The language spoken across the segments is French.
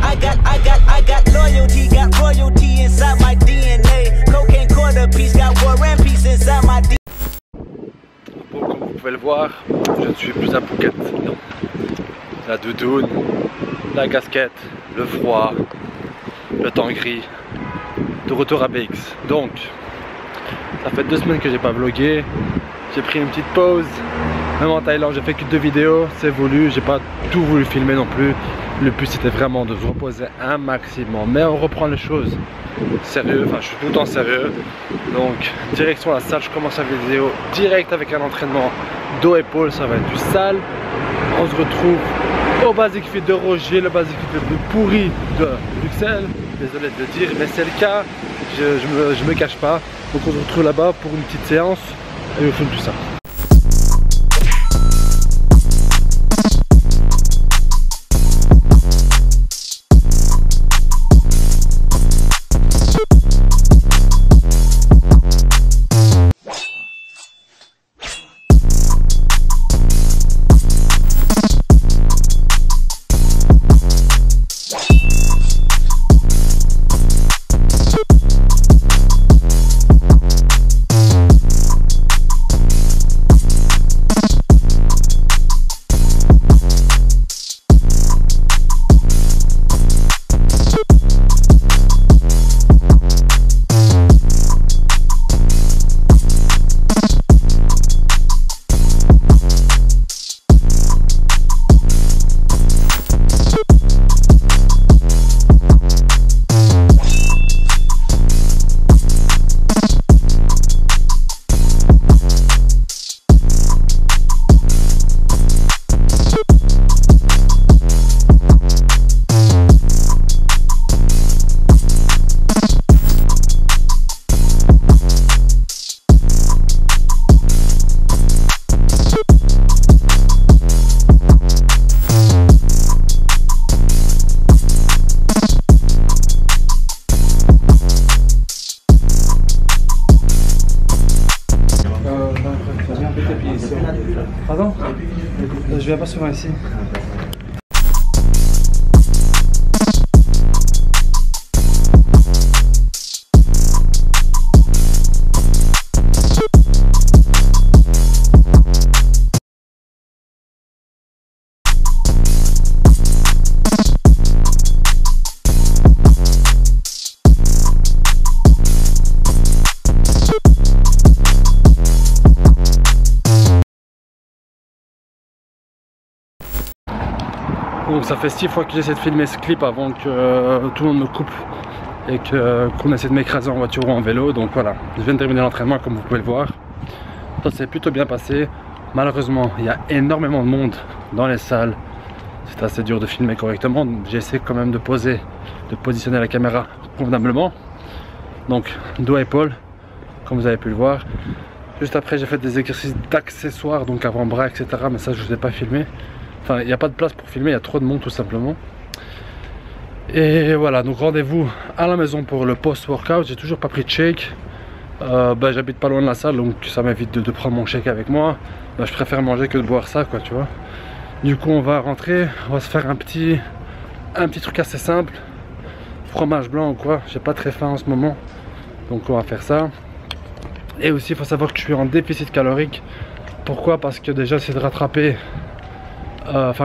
I got loyalty, got royalty inside my DNA. Cocaine quarter piece, got war and peace inside my DNA. Bon, comme vous pouvez le voir, je ne suis plus à Phuket. Non. La doudoune, la casquette, le froid, le temps gris, de retour à BX. Donc, ça fait 2 semaines que j'ai pas vlogué. J'ai pris une petite pause. Même en Thaïlande, j'ai fait que 2 vidéos. C'est voulu, j'ai pas tout voulu filmer non plus. Le but c'était vraiment de se reposer un maximum. Mais on reprend les choses sérieux. Enfin, je suis tout le temps sérieux. Donc, direction la salle. Je commence la vidéo direct avec un entraînement dos-épaule. Ça va être du sale. On se retrouve au Basic Fit de Roger, le Basic Fit le plus pourri de Bruxelles. Désolé de le dire, mais c'est le cas. Je me cache pas. Donc, on se retrouve là-bas pour une petite séance et on filme tout ça. Pardon? Je viens pas souvent ici. Donc ça fait 6 fois que j'essaie de filmer ce clip avant que tout le monde me coupe et qu'on essaie de m'écraser en voiture ou en vélo. Donc voilà, je viens de terminer l'entraînement comme vous pouvez le voir. Ça s'est plutôt bien passé. Malheureusement, il y a énormément de monde dans les salles. C'est assez dur de filmer correctement. J'essaie quand même de positionner la caméra convenablement. Donc dos à épaule, comme vous avez pu le voir. Juste après, j'ai fait des exercices d'accessoires, donc avant-bras, etc. Mais ça, je ne vous ai pas filmé. Enfin, il n'y a pas de place pour filmer, il y a trop de monde tout simplement. Et voilà, donc rendez-vous à la maison pour le post-workout. J'ai toujours pas pris de shake. J'habite pas loin de la salle, donc ça m'évite de prendre mon shake avec moi. Je préfère manger que de boire ça, quoi, tu vois. Du coup, on va rentrer, on va se faire un petit truc assez simple. Fromage blanc ou quoi, j'ai pas très faim en ce moment. Donc on va faire ça. Et aussi, il faut savoir que je suis en déficit calorique. Pourquoi? Parce que déjà, c'est de rattraper...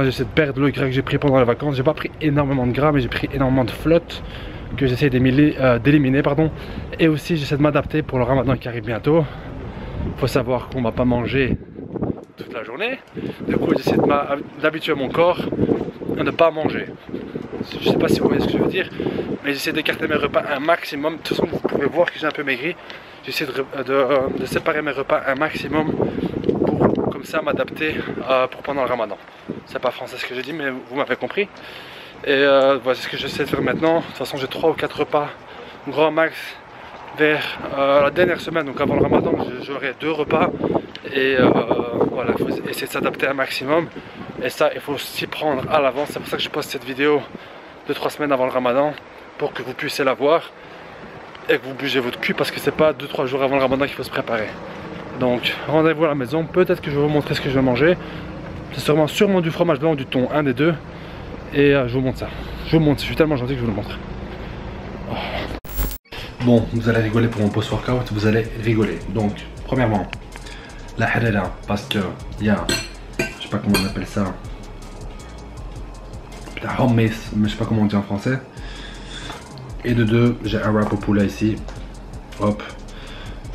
j'essaie de perdre le gras que j'ai pris pendant les vacances. J'ai pas pris énormément de gras, mais j'ai pris énormément de flotte que j'essaie d'éliminer, pardon. Et aussi j'essaie de m'adapter pour le ramadan qui arrive bientôt. Faut savoir qu'on va pas manger toute la journée. Du coup j'essaie d'habituer mon corps à ne pas manger. Je sais pas si vous voyez ce que je veux dire, mais j'essaie d'écarter mes repas un maximum. De toute façon vous pouvez voir que j'ai un peu maigri. J'essaie de séparer mes repas un maximum pour comme ça m'adapter pour pendant le ramadan. C'est pas français ce que j'ai dit, mais vous m'avez compris. Et voilà ce que j'essaie de faire maintenant. De toute façon j'ai 3 ou 4 repas grand max vers la dernière semaine, donc avant le ramadan j'aurai 2 repas. Et voilà, il faut essayer de s'adapter un maximum. Et ça il faut s'y prendre à l'avance. C'est pour ça que je poste cette vidéo 2-3 semaines avant le ramadan, pour que vous puissiez la voir et que vous bougez votre cul, parce que c'est pas 2-3 jours avant le ramadan qu'il faut se préparer. Donc rendez-vous à la maison, peut-être que je vais vous montrer ce que je vais manger. C'est sûrement du fromage blanc ou du thon, un des deux. Et je vous montre ça. Je vous montre, je suis tellement gentil que je vous le montre. Bon, vous allez rigoler pour mon post-workout, vous allez rigoler. Donc, premièrement, la harira, parce que il y a, je sais pas comment on appelle ça, la hummus, mais je sais pas comment on dit en français. Et de deux, j'ai un wrap au poulet ici. Hop,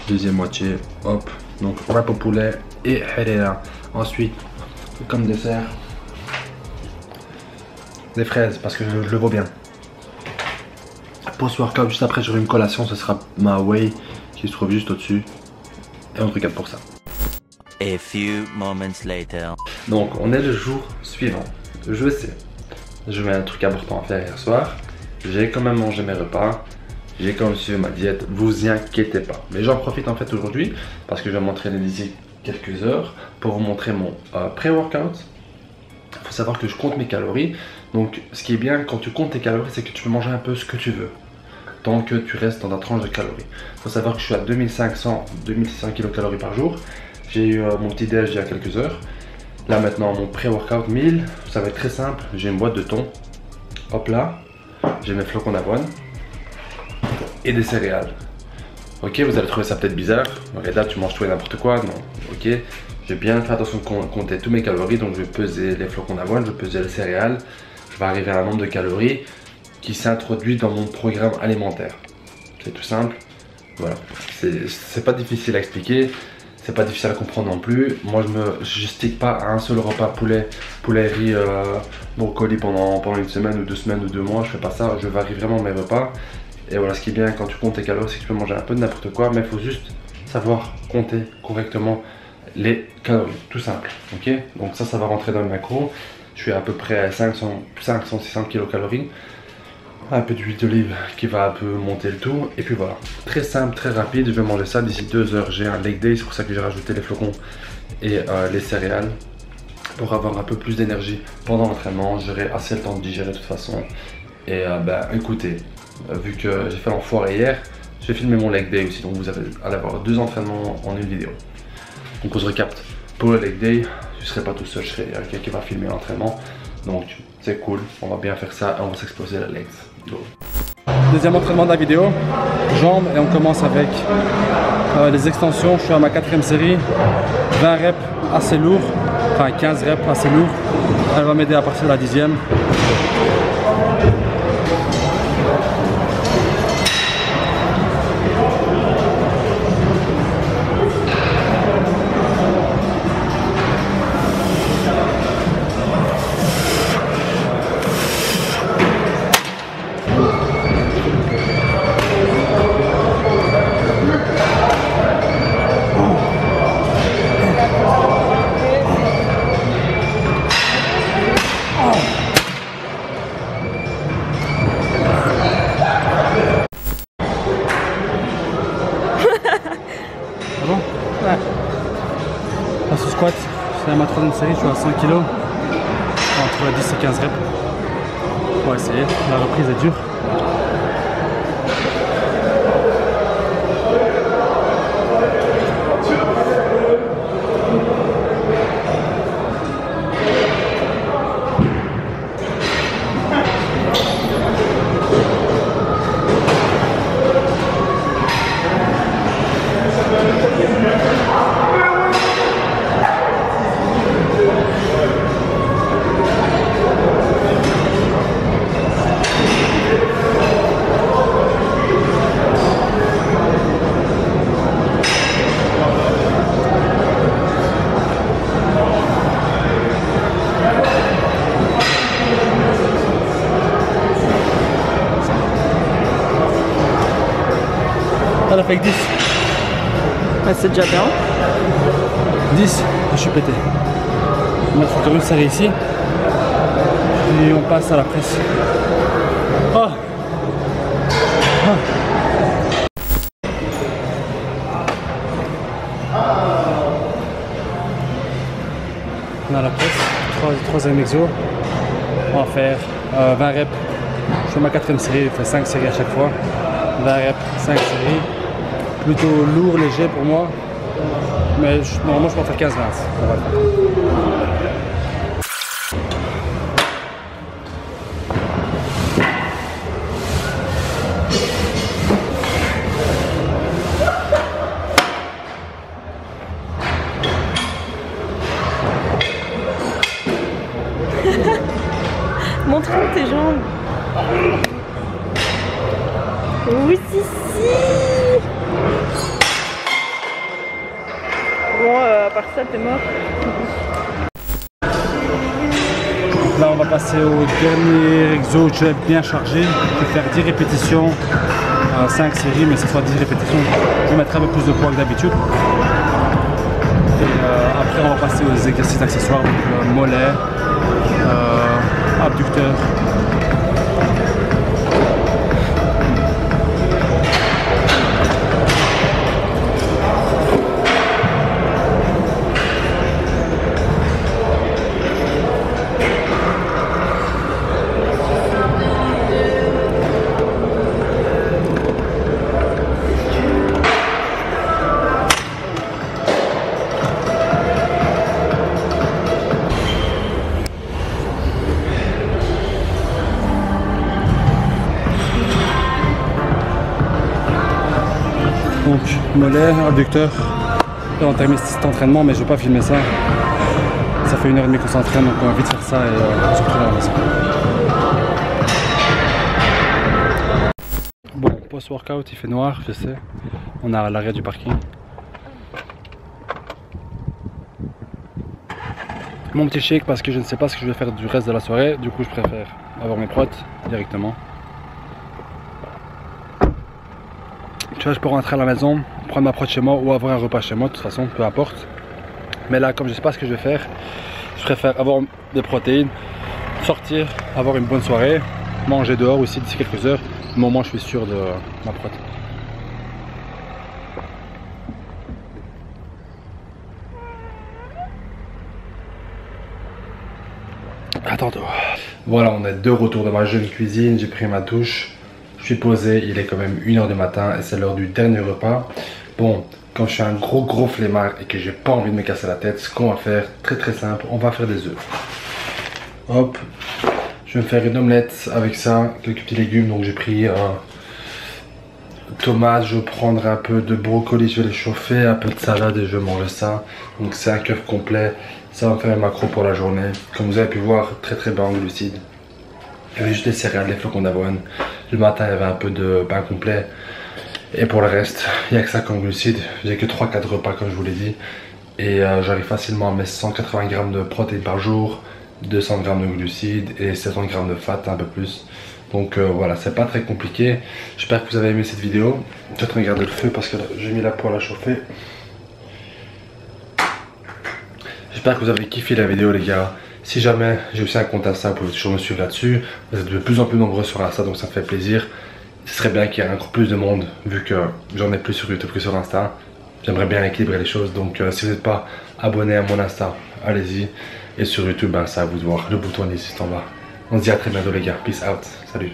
deuxième moitié, hop. Donc wrap au poulet et harira. Ensuite, comme dessert, des fraises parce que je le vaux bien. Post-workout, juste après j'aurai une collation, ce sera ma whey qui se trouve juste au-dessus. Et on regarde pour ça. A few moments later. Donc on est le jour suivant. Je sais, je mets un truc important à faire hier soir. J'ai quand même mangé mes repas. J'ai quand même suivi ma diète, vous y inquiétez pas. Mais j'en profite en fait aujourd'hui parce que je vais m'entraîner d'ici quelques heures pour vous montrer mon pré-workout. Il faut savoir que je compte mes calories. Donc ce qui est bien quand tu comptes tes calories, c'est que tu peux manger un peu ce que tu veux. Tant que tu restes dans ta tranche de calories. Il faut savoir que je suis à 2500-2600 kcal par jour. J'ai eu mon petit déj il y a quelques heures. Là maintenant mon pré-workout 1000, ça va être très simple. J'ai une boîte de thon. Hop là, j'ai mes flocons d'avoine. Et des céréales. Ok, vous allez trouver ça peut-être bizarre. Regarde, tu manges tout et n'importe quoi. Non, ok. J'ai bien fait attention de compter tous mes calories. Donc je vais peser les flocons d'avoine, je vais peser les céréales. Je vais arriver à un nombre de calories qui s'introduit dans mon programme alimentaire. C'est tout simple. Voilà. C'est pas difficile à expliquer. C'est pas difficile à comprendre non plus. Moi je stick pas à un seul repas poulet riz, brocoli pendant une semaine ou 2 semaines ou 2 mois. Je fais pas ça. Je varie vraiment mes repas. Et voilà, ce qui est bien quand tu comptes tes calories, c'est que tu peux manger un peu de n'importe quoi, mais il faut juste savoir compter correctement les calories, tout simple, ok. Donc ça va rentrer dans le macro. Je suis à peu près à 500-600 kcal. Un peu d'huile d'olive qui va un peu monter le tout. Et puis voilà, très simple, très rapide. Je vais manger ça d'ici 2 heures. J'ai un leg day, c'est pour ça que j'ai rajouté les flocons et les céréales pour avoir un peu plus d'énergie pendant l'entraînement. J'aurai assez le temps de digérer de toute façon. Et écoutez, vu que j'ai fait l'enfoiré hier, j'ai filmé mon leg day aussi, donc vous allez avoir 2 entraînements en une vidéo. Donc on se recapte pour le leg day, je ne serai pas tout seul, je serai quelqu'un qui va filmer l'entraînement, donc c'est cool, on va bien faire ça et on va s'exploser la legs. Go. Deuxième entraînement de la vidéo, jambes, et on commence avec les extensions. Je suis à ma 4e série, 20 reps assez lourd, enfin 15 reps assez lourd. Elle va m'aider à partir de la 10e. Passe au squat, c'est à ma 3e série, je suis à 100 kg, entre 10 et 15 reps. On va essayer, la reprise est dure. Elle a fait que 10. Ouais, c'est déjà bien. 10, je suis pété. Il faut quand même serrer ici. Et on passe à la presse. Oh. Oh. On a la presse, 3e exo. On va faire 20 reps. Je fais ma 4e série, je fais 5 séries à chaque fois. 20 reps, 5 séries. Plutôt lourd, léger pour moi. Mais normalement je peux en faire 15-20. sont tes jambes? Oui, si. Bon, à part ça, t'es mort. Là, on va passer au dernier exo que je vais bien chargé. Je vais faire 10 répétitions, 5 séries, mais ce soit 10 répétitions. Je vais mettre un peu plus de poids que d'habitude. Et après, on va passer aux exercices accessoires, donc mollets, abducteurs. Donc mollet, abducteur. Là on termine cet entraînement, mais je ne vais pas filmer ça. Ça fait 1h30 qu'on s'entraîne, donc on va vite faire ça et on se retrouve à la maison. Bon, post-workout il fait noir, je sais. On est à l'arrêt du parking. Mon petit shake parce que je ne sais pas ce que je vais faire du reste de la soirée, du coup je préfère avoir mes protes directement. Tu vois, je peux rentrer à la maison, prendre ma prod chez moi ou avoir un repas chez moi, de toute façon, peu importe. Mais là, comme je ne sais pas ce que je vais faire, je préfère avoir des protéines, sortir, avoir une bonne soirée, manger dehors aussi d'ici quelques heures, au moment où je suis sûr de ma prod. À tantôt. Voilà, on est de retour de ma jeune cuisine, j'ai pris ma douche. Je suis posé, il est quand même 1h du matin et c'est l'heure du dernier repas. Bon, quand je suis un gros flemmard et que j'ai pas envie de me casser la tête, ce qu'on va faire, très simple, on va faire des œufs. Hop, je vais me faire une omelette avec ça, quelques petits légumes. Donc j'ai pris tomates, je vais prendre un peu de brocoli, je vais les chauffer, un peu de salade et je vais manger ça. Donc c'est un œuf complet, ça va me faire un macro pour la journée. Comme vous avez pu voir, très bas en glucides. Il y avait juste des céréales, des flocons d'avoine. Le matin, il y avait un peu de pain complet. Et pour le reste, il n'y a que ça comme glucides. J'ai que 3-4 repas, comme je vous l'ai dit. Et j'arrive facilement à mettre 180 g de protéines par jour, 200 g de glucides et 700 g de fat, un peu plus. Donc voilà, c'est pas très compliqué. J'espère que vous avez aimé cette vidéo. Je vais regarder le feu parce que j'ai mis la poêle à chauffer. J'espère que vous avez kiffé la vidéo, les gars. Si jamais j'ai aussi un compte Insta, vous pouvez toujours me suivre là-dessus. Vous êtes de plus en plus nombreux sur Insta, donc ça me fait plaisir. Ce serait bien qu'il y ait encore plus de monde, vu que j'en ai plus sur YouTube que sur Insta. J'aimerais bien équilibrer les choses, donc si vous n'êtes pas abonné à mon Insta, allez-y. Et sur YouTube, ben, ça à vous de voir, le bouton est ici en bas. On se dit à très bientôt les gars, peace out, salut.